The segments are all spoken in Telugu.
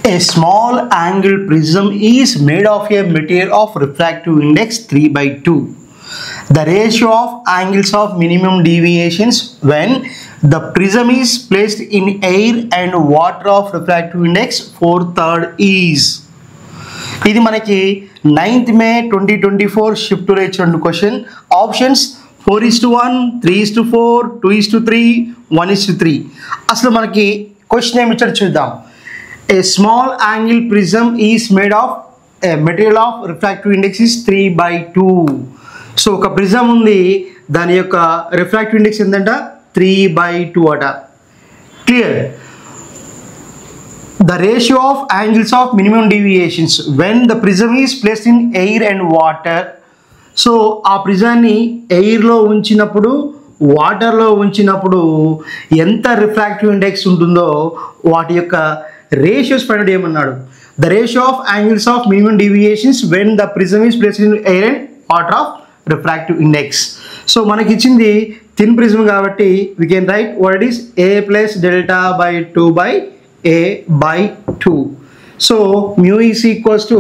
A small angle prism is made of a material of refractive index 3/2. The ratio of angles of minimum deviations when the prism is placed in air and water of refractive index 4/3 is. ఇది మనకి 9th May 2024 షిఫ్ట్ రేచండి క్వశ్చన్. ఆప్షన్స్ 4:1, 3:4, 2:3, 1:3. అసలు మనకి క్వశ్చన్ ఏమి ఇచ్చాడు చూద్దాం. A small angle prism is made of a material of refractive index is 3/2. So ఒక ప్రిజం ఉంది, దాని యొక్క రిఫ్రాక్టివ్ ఇండెక్స్ ఎంతంట 3/2 అట. Clear. The ratio of angles of minimum deviations when the prism is placed in air and water. So ఆ ప్రిజాన్ని ఎయిర్లో ఉంచినప్పుడు వాటర్లో ఉంచినప్పుడు ఎంత రిఫ్రాక్టివ్ ఇండెక్స్ ఉంటుందో వాటి యొక్క రేషియోస్ ఫైండ్ చేయమన్నాడు. The ratio of angles of minimum deviations when the prism is placed in air and water of refractive index. So మనకి ఇచ్చింది థిన్ ప్రిజమ్ కాబట్టి we can write what is a plus delta by 2/a/2. So mu is equals to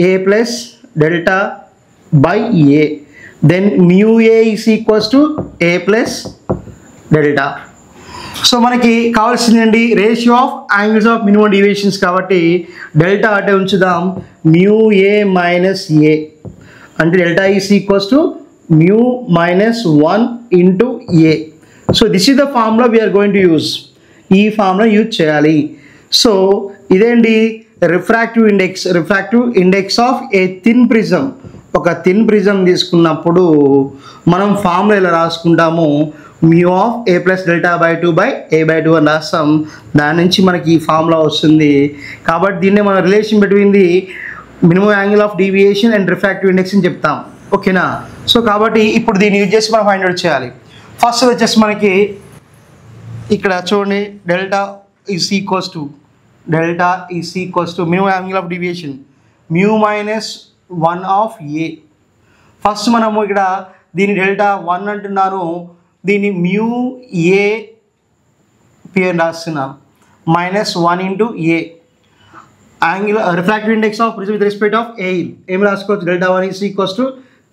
a plus delta by a. Then mu a is equals to a plus delta. So మనకి కావాల్సిందండి ratio of angles of minimum deviations కాబట్టి డెల్టా అంటే ఉంచుదాం మ్యూ ఏ మైనస్ ఏ, అంటే delta is equals to mu minus 1 into a. So this is the formula we are going to use. ఈ ఫార్ములా యూజ్ చేయాలి. సో ఇదేంటి refractive index of a thin prism. ఒక థిన్ ప్రిజం తీసుకున్నప్పుడు మనం ఫార్ములా ఇలా రాసుకుంటాము, mu of a plus delta by 2/a/2 అని రాస్తాం. దాని నుంచి మనకి ఈ ఫార్ములా వస్తుంది. కాబట్టి దీన్నే మనం relation between the minimum angle of deviation and refractive index అని చెప్తాం. ఓకేనా. సో కాబట్టి ఇప్పుడు దీన్ని యూజ్ చేసి మనం ఫైండ్ అవుట్ చేయాలి. ఫస్ట్ వచ్చేసి మనకి ఇక్కడ చూడండి delta is equals to minimum angle of deviation mu minus 1 of A. First మనము ఇక్కడ దీన్ని డెల్టా 1 అంటున్నాను, దీన్ని మ్యూ ఏ పి అని రాస్తున్నాం minus 1 into a. Angle refractive index of prism with respect of air ఏమి రాసుకోవచ్చు, delta 1 is equals to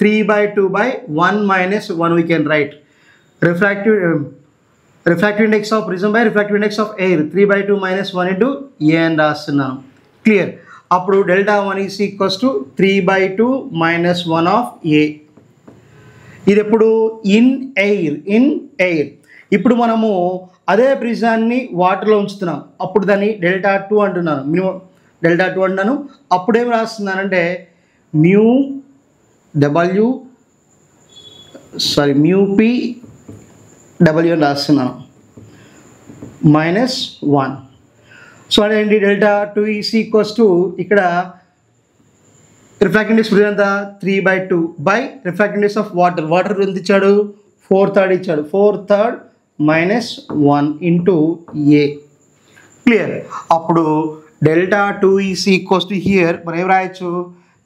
3/2/1 minus 1 we can write. Refractive index of prism by refractive index of air 3/2 minus 1 into a అని రాస్తున్నాను. క్లియర్. అప్పుడు delta 1 is equals to 3/2 minus 1 of a. ఇది ఎప్పుడు ఇన్ ఎయిర్. ఇప్పుడు మనము అదే ప్రిజాన్ని వాటర్లో ఉంచుతున్నాం, అప్పుడు దాన్ని డెల్టా 2 అంటున్నాను, మినిమం డెల్టా 2 అంటున్నాను. అప్పుడు ఏం రాస్తున్నానంటే మ్యూ పి డబ్ల్యూ అని రాస్తున్నాను మైనస్ 1. సో అదేంటి డెల్టా 2 ఈస్ ఈక్వల్స్ టు ఇక్కడ రిఫ్రాక్టివ్ ఇండెక్స్ ఎంత 3/2 by refractive index of water ఎంత ఇచ్చాడు 4/3 ఇచ్చాడు, 4/3 మైనస్ 1 ఇంటూ ఏ. క్లియర్. అప్పుడు delta 2 is equals to here మనం ఏం రాయొచ్చు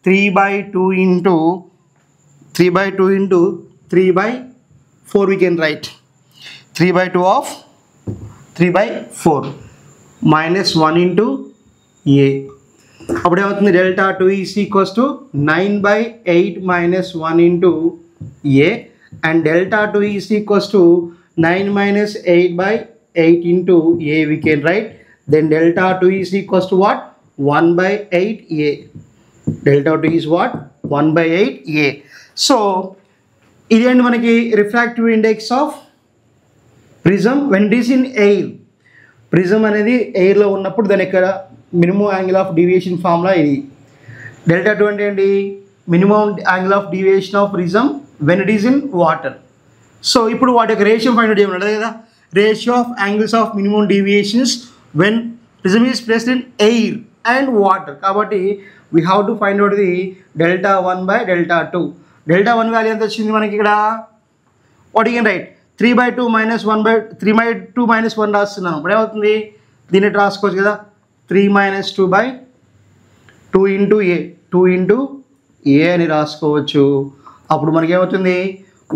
3/2 into 3/4 we can write 3/2 of 3/4 minus 1 into a. అప్పుడు ఏమవుతుంది delta 2 is equals to 9/8 minus 1 into a. And delta 2 is equals to 9 minus 8/8 into a we can write. Then delta 2 is equals to what 1/8 a. Delta 2 is what 1/8 a. So ఇదేంటి మనకి refractive index of prism when it is in air. Prism అనేది ఎయిర్లో ఉన్నప్పుడు దాని యొక్క minimum angle of deviation formula ఇది. డెల్టా 2 అంటే ఏంటి minimum angle of deviation of prism when it is in water. So ఇప్పుడు వాటి యొక్క రేషియో ఫైండ్ అవుట్ చేయమన్నాడు కదా, ratio of angles of minimum deviations when prism is placed in air and water. కాబట్టి we have to find out the delta 1 by delta 2. డెల్టా 1 వాల్యూ ఎంత వచ్చింది మనకి ఇక్కడ what you can write 3/2 minus 3/2 minus 1 రాస్తున్నాను. ఇప్పుడు ఏమవుతుంది దీన్ని రాసుకోవచ్చు కదా 3 minus 2/2 into a 2 into a అని రాసుకోవచ్చు. అప్పుడు మనకి ఏమవుతుంది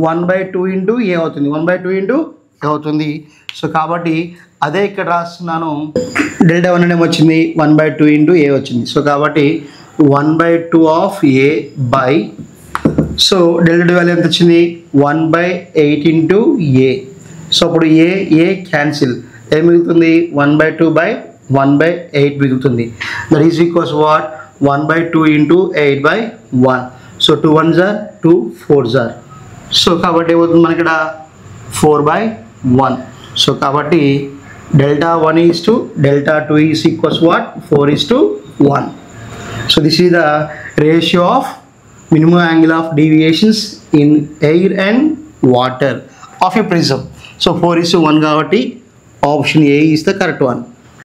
1/2 ఇంటూ ఏ అవుతుంది 1/2 ఇంటూ అవుతుంది. సో కాబట్టి అదే ఇక్కడ రాస్తున్నాను. డెల్టా 1 అనేది వచ్చింది 1/2 ఇంటూ ఏ వచ్చింది. సో కాబట్టి 1/2 of A by, so delta 2 value ఎంత వచ్చింది 1/8 ఇంటూ ఏ. సో అప్పుడు ఏ క్యాన్సిల్, ఏం మిగులుతుంది 1/2/1/8 మిగులుతుంది. That is equals what 1/2 into 8/1. So 2 1s are 2 4s are. So కాబట్టి ఏమవుతుంది మనకి ఇక్కడ 4/1. సో కాబట్టి delta 1 is to delta 2 is equals what 4:1. So this is the ratio of minimum angle of deviations in air and water of a prism. So 4:1 కాబట్టి option A is the correct one.